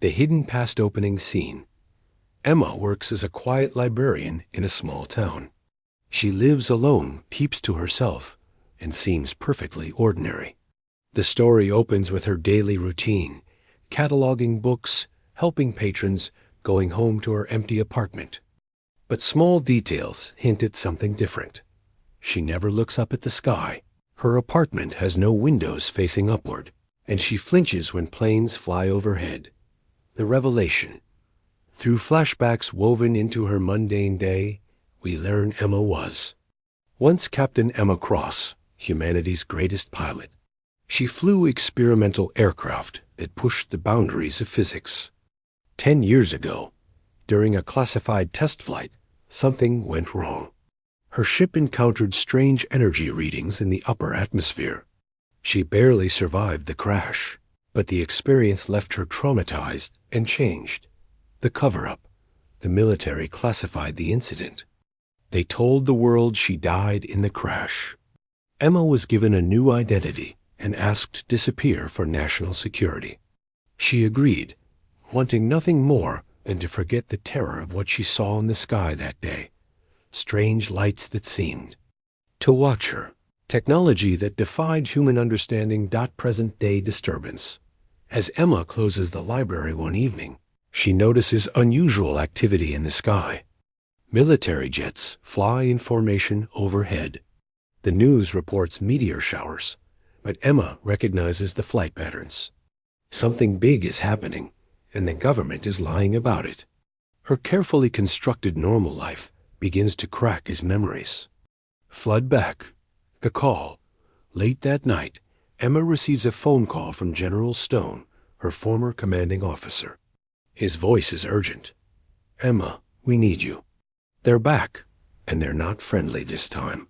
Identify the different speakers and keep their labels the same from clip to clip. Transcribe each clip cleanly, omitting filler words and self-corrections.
Speaker 1: The hidden past opening scene. Emma works as a quiet librarian in a small town. She lives alone, keeps to herself, and seems perfectly ordinary. The story opens with her daily routine, cataloging books, helping patrons, going home to her empty apartment. But small details hint at something different. She never looks up at the sky. Her apartment has no windows facing upward, and she flinches when planes fly overhead. The revelation. Through flashbacks woven into her mundane day, we learn Emma was once Captain Emma Cross, humanity's greatest pilot. She flew experimental aircraft that pushed the boundaries of physics. 10 years ago, during a classified test flight, something went wrong. Her ship encountered strange energy readings in the upper atmosphere. She barely survived the crash, but the experience left her traumatized and changed. The cover-up. The military classified the incident. They told the world she died in the crash. Emma was given a new identity and asked to disappear for national security. She agreed, wanting nothing more than to forget the terror of what she saw in the sky that day. Strange lights that seemed to watch her. Technology that defied human understanding. Present-day disturbance. As Emma closes the library one evening, she notices unusual activity in the sky. Military jets fly in formation overhead. The news reports meteor showers, but Emma recognizes the flight patterns. Something big is happening, and the government is lying about it. Her carefully constructed normal life begins to crack as memories flood back. The call. Late that night, Emma receives a phone call from General Stone, her former commanding officer. His voice is urgent. "Emma, we need you." They're back, and they're not friendly this time.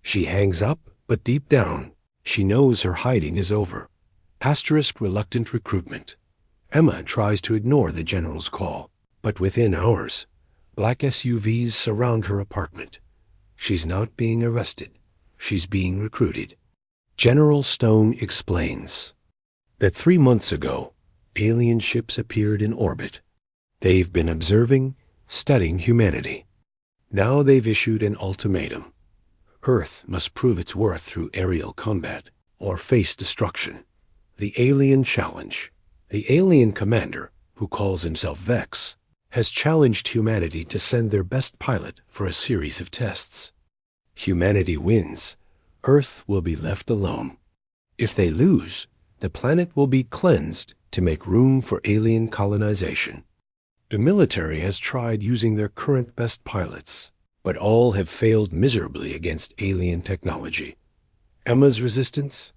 Speaker 1: She hangs up, but deep down, she knows her hiding is over. Reluctant recruitment. Emma tries to ignore the general's call, but within hours, black SUVs surround her apartment. She's not being arrested. She's being recruited. General Stone explains that 3 months ago, alien ships appeared in orbit. They've been observing, studying humanity. Now they've issued an ultimatum. Earth must prove its worth through aerial combat or face destruction. The alien challenge. The alien commander, who calls himself Vex, has challenged humanity to send their best pilot for a series of tests. Humanity wins. Earth will be left alone. If they lose, the planet will be cleansed to make room for alien colonization. The military has tried using their current best pilots, but all have failed miserably against alien technology. Emma's resistance?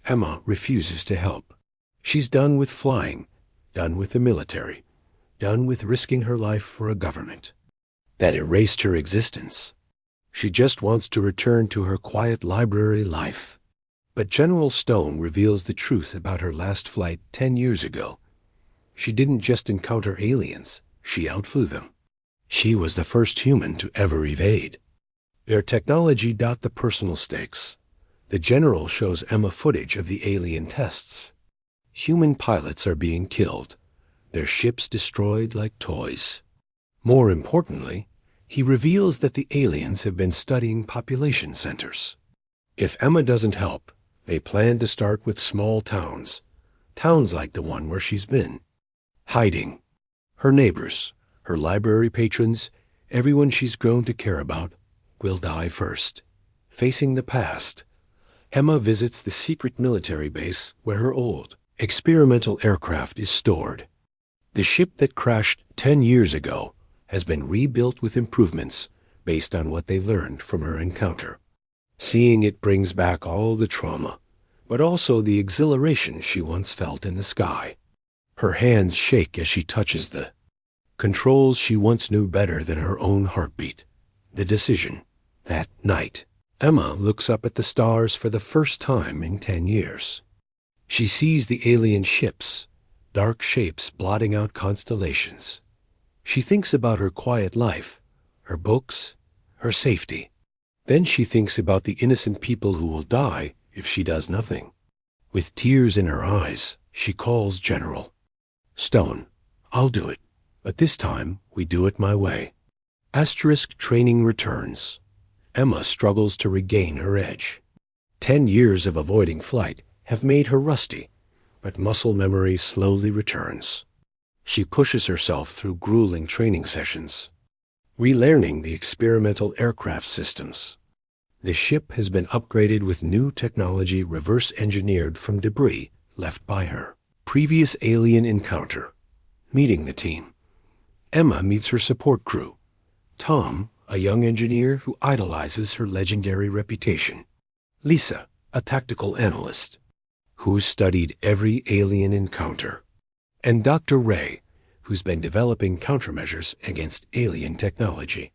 Speaker 1: Emma refuses to help. She's done with flying, done with the military, done with risking her life for a government that erased her existence. She just wants to return to her quiet library life. But General Stone reveals the truth about her last flight 10 years ago. She didn't just encounter aliens, she outflew them. She was the first human to ever evade. Their technology. The personal stakes. The general shows Emma footage of the alien tests. Human pilots are being killed, their ships destroyed like toys. More importantly, he reveals that the aliens have been studying population centers. If Emma doesn't help, they plan to start with small towns like the one where she's been. Hiding. Her neighbors, her library patrons, everyone she's grown to care about, will die first. Facing the past, Emma visits the secret military base where her old, experimental aircraft is stored. The ship that crashed 10 years ago has been rebuilt with improvements based on what they learned from her encounter. Seeing it brings back all the trauma, but also the exhilaration she once felt in the sky. Her hands shake as she touches the controls she once knew better than her own heartbeat. The decision. That night, Emma looks up at the stars for the first time in 10 years. She sees the alien ships, dark shapes blotting out constellations. She thinks about her quiet life, her books, her safety. Then she thinks about the innocent people who will die if she does nothing. With tears in her eyes, she calls General Stone. I'll do it, but this time we do it my way. Asterisk training returns. Emma struggles to regain her edge. 10 years of avoiding flight have made her rusty, but muscle memory slowly returns. She pushes herself through grueling training sessions, relearning the experimental aircraft systems. The ship has been upgraded with new technology reverse-engineered from debris left by her previous alien encounter. Meeting the team. Emma meets her support crew. Tom, a young engineer who idolizes her legendary reputation. Lisa, a tactical analyst, who's studied every alien encounter. And Dr. Ray, who's been developing countermeasures against alien technology.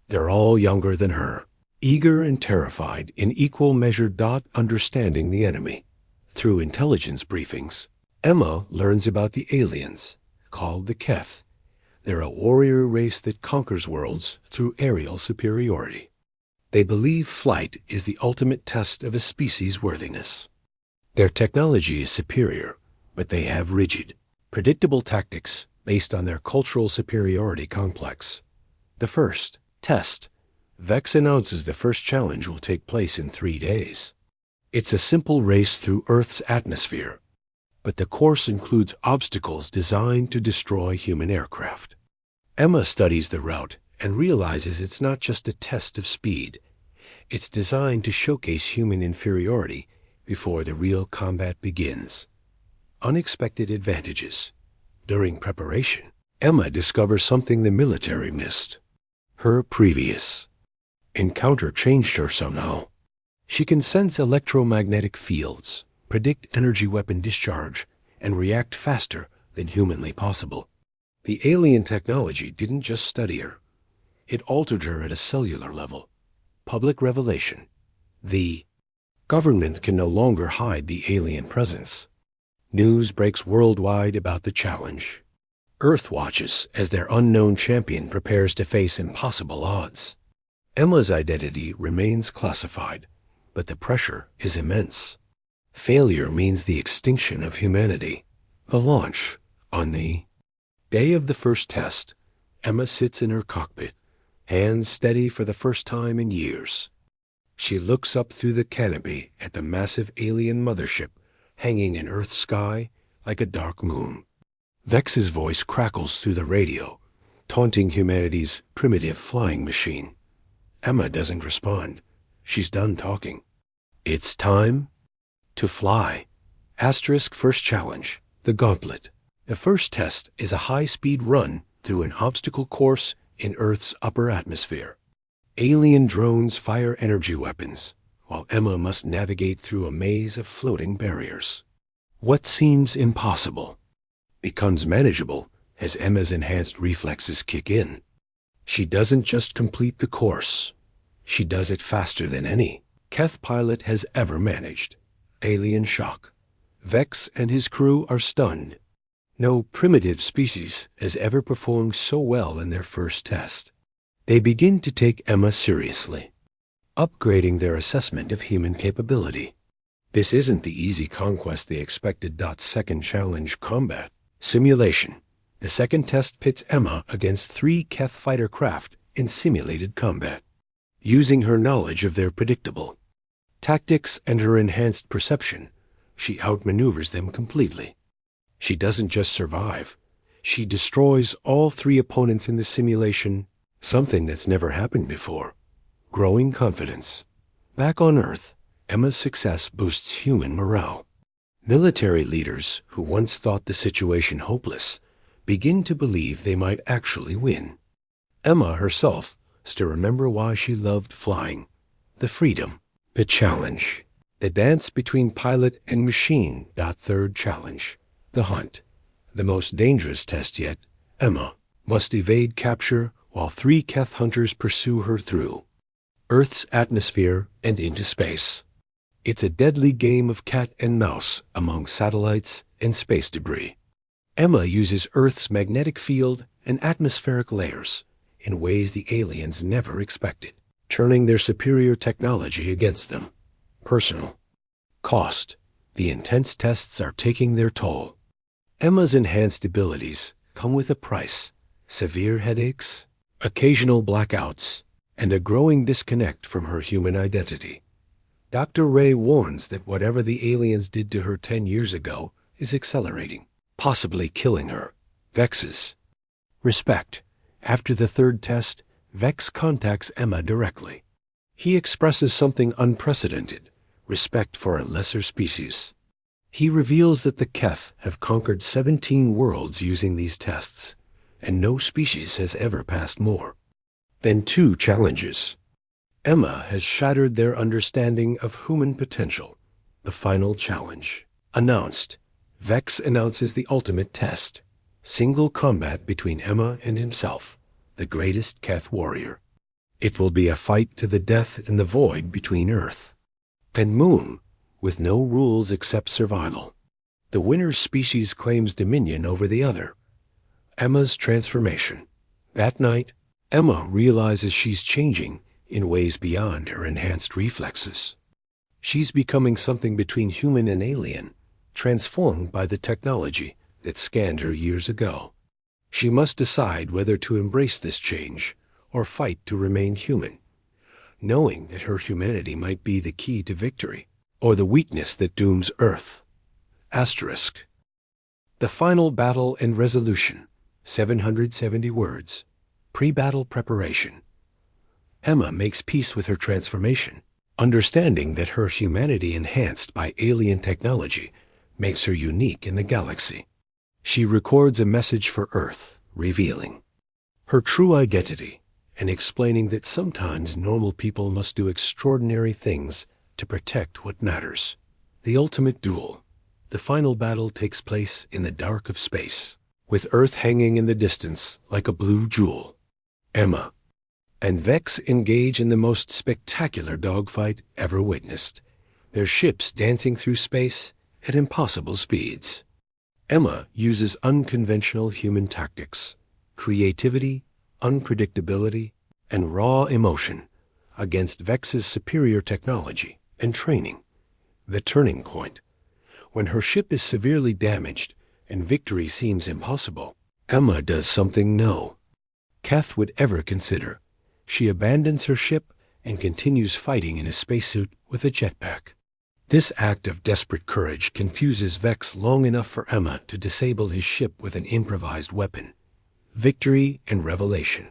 Speaker 1: They're all younger than her, eager and terrified in equal measure. Understanding the enemy. Through intelligence briefings, Emma learns about the aliens, called the Keth. They're a warrior race that conquers worlds through aerial superiority. They believe flight is the ultimate test of a species' worthiness. Their technology is superior, but they have rigid, predictable tactics based on their cultural superiority complex. The first test. Vex announces the first challenge will take place in 3 days. It's a simple race through Earth's atmosphere, but the course includes obstacles designed to destroy human aircraft. Emma studies the route and realizes it's not just a test of speed. It's designed to showcase human inferiority before the real combat begins. Unexpected advantages. During preparation, Emma discovers something the military missed. Her previous encounter changed her somehow. She can sense electromagnetic fields, predict energy weapon discharge, and react faster than humanly possible. The alien technology didn't just study her. It altered her at a cellular level. Public revelation. The government can no longer hide the alien presence. News breaks worldwide about the challenge. Earth watches as their unknown champion prepares to face impossible odds. Emma's identity remains classified, but the pressure is immense. Failure means the extinction of humanity. The launch. On the day of the first test, Emma sits in her cockpit, hands steady for the first time in years. She looks up through the canopy at the massive alien mothership hanging in Earth's sky like a dark moon. Vex's voice crackles through the radio, taunting humanity's primitive flying machine. Emma doesn't respond. She's done talking. It's time to fly. Asterisk first challenge, the gauntlet. The first test is a high-speed run through an obstacle course in Earth's upper atmosphere. Alien drones fire energy weapons, while Emma must navigate through a maze of floating barriers. What seems impossible becomes manageable as Emma's enhanced reflexes kick in. She doesn't just complete the course. She does it faster than any Keth pilot has ever managed. Alien shock. Vex and his crew are stunned. No primitive species has ever performed so well in their first test. They begin to take Emma seriously, upgrading their assessment of human capability. This isn't the easy conquest they expected. Second challenge, combat. Simulation. The second test pits Emma against 3 Keth fighter craft in simulated combat. Using her knowledge of their predictable tactics and her enhanced perception, she outmaneuvers them completely. She doesn't just survive. She destroys all 3 opponents in the simulation, something that's never happened before. Growing confidence. Back on Earth, Emma's success boosts human morale. Military leaders who once thought the situation hopeless begin to believe they might actually win. Emma herself is to remember why she loved flying. The freedom. The challenge. The dance between pilot and machine. Third challenge. The hunt. The most dangerous test yet. Emma must evade capture while 3 Keth hunters pursue her through Earth's atmosphere and into space. It's a deadly game of cat and mouse among satellites and space debris. Emma uses Earth's magnetic field and atmospheric layers in ways the aliens never expected, turning their superior technology against them. Personal cost. The intense tests are taking their toll. Emma's enhanced abilities come with a price: severe headaches, occasional blackouts, and a growing disconnect from her human identity. Dr. Ray warns that whatever the aliens did to her 10 years ago is accelerating, possibly killing her. Vex's respect. After the third test, Vex contacts Emma directly. He expresses something unprecedented: respect for a lesser species. He reveals that the Keth have conquered 17 worlds using these tests, and no species has ever passed more. Then 2 challenges. Emma has shattered their understanding of human potential. The final challenge. Announced. Vex announces the ultimate test: single combat between Emma and himself, the greatest Keth warrior. It will be a fight to the death in the void between Earth and Moon, with no rules except survival. The winner's species claims dominion over the other. Emma's transformation. That night, Emma realizes she's changing in ways beyond her enhanced reflexes. She's becoming something between human and alien, transformed by the technology that scanned her years ago. She must decide whether to embrace this change or fight to remain human, knowing that her humanity might be the key to victory, or the weakness that dooms Earth. Asterisk. The final battle and resolution. 770 words. Pre-battle preparation. Emma makes peace with her transformation, understanding that her humanity enhanced by alien technology makes her unique in the galaxy. She records a message for Earth, revealing her true identity and explaining that sometimes normal people must do extraordinary things to protect what matters. The ultimate duel. The final battle takes place in the dark of space, with Earth hanging in the distance like a blue jewel. Emma and Vex engage in the most spectacular dogfight ever witnessed, their ships dancing through space at impossible speeds. Emma uses unconventional human tactics, creativity, unpredictability, and raw emotion against Vex's superior technology and training. The turning point. When her ship is severely damaged and victory seems impossible, Emma does something no Keth would ever consider. She abandons her ship and continues fighting in a spacesuit with a jetpack. This act of desperate courage confuses Vex long enough for Emma to disable his ship with an improvised weapon. Victory and revelation.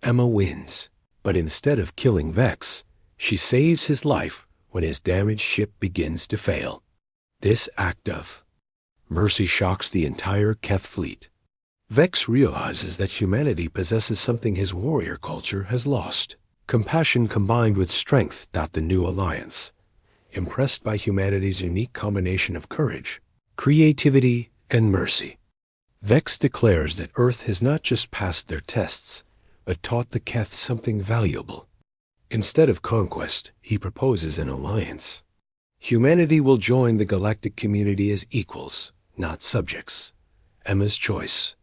Speaker 1: Emma wins, but instead of killing Vex, she saves his life when his damaged ship begins to fail. This act of mercy shocks the entire Keth fleet. Vex realizes that humanity possesses something his warrior culture has lost: compassion combined with strength. The new alliance, impressed by humanity's unique combination of courage, creativity, and mercy. Vex declares that Earth has not just passed their tests, but taught the Keth something valuable. Instead of conquest, he proposes an alliance. Humanity will join the galactic community as equals, not subjects. Emma's choice.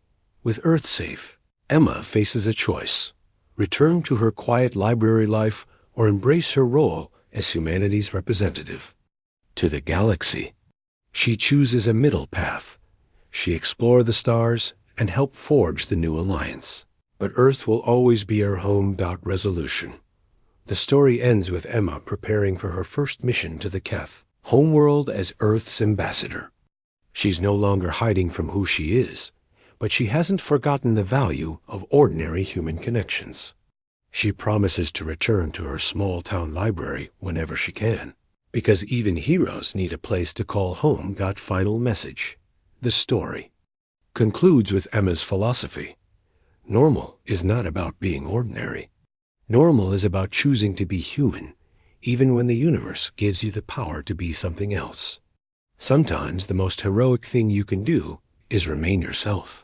Speaker 1: With Earth safe, Emma faces a choice: return to her quiet library life or embrace her role as humanity's representative. To the galaxy, she chooses a middle path. She explores the stars and help forge the new alliance. But Earth will always be her home. Resolution. The story ends with Emma preparing for her first mission to the Keth, homeworld as Earth's ambassador. She's no longer hiding from who she is, but she hasn't forgotten the value of ordinary human connections. She promises to return to her small-town library whenever she can, because even heroes need a place to call home. Final message. The story concludes with Emma's philosophy. Normal is not about being ordinary. Normal is about choosing to be human, even when the universe gives you the power to be something else. Sometimes the most heroic thing you can do is remain yourself.